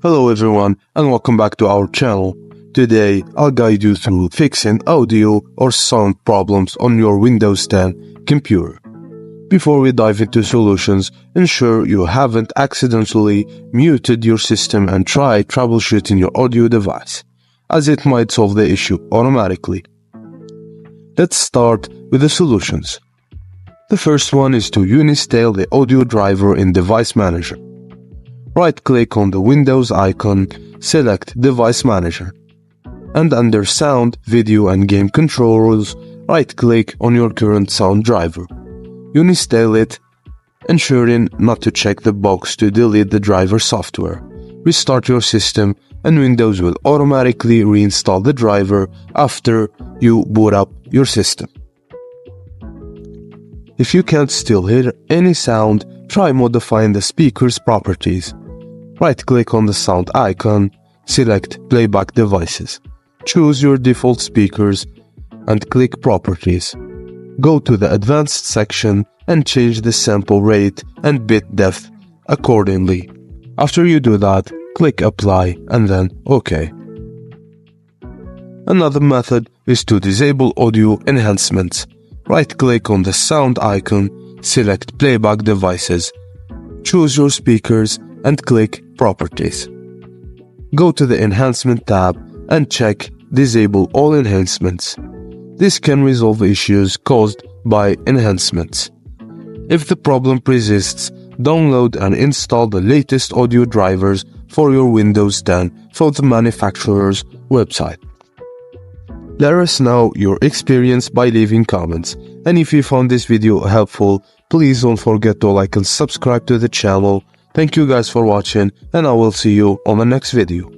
Hello everyone and welcome back to our channel. Today I'll guide you through fixing audio or sound problems on your Windows 10 computer. Before we dive into solutions, ensure you haven't accidentally muted your system and try troubleshooting your audio device, as it might solve the issue automatically. Let's start with the solutions. The first one is to uninstall the audio driver in Device Manager. Right-click on the Windows icon, select Device Manager, and under Sound, Video and Game Controls, right-click on your current sound driver. Uninstall it, ensuring not to check the box to delete the driver software. Restart your system and Windows will automatically reinstall the driver after you boot up your system. If you can't still hear any sound, try modifying the speaker's properties. Right-click on the sound icon, select Playback Devices. Choose your default speakers and click Properties. Go to the Advanced section and change the sample rate and bit depth accordingly. After you do that, click Apply and then OK. Another method is to disable audio enhancements. Right-click on the sound icon, select Playback Devices. Choose your speakers and click Properties. Go to the Enhancement tab and check Disable all enhancements. This can resolve issues caused by enhancements. If the problem persists, download and install the latest audio drivers for your Windows 10 from the manufacturer's website. Let us know your experience by leaving comments, and if you found this video helpful, please don't forget to like and subscribe to the channel. Thank you guys for watching, and I will see you on the next video.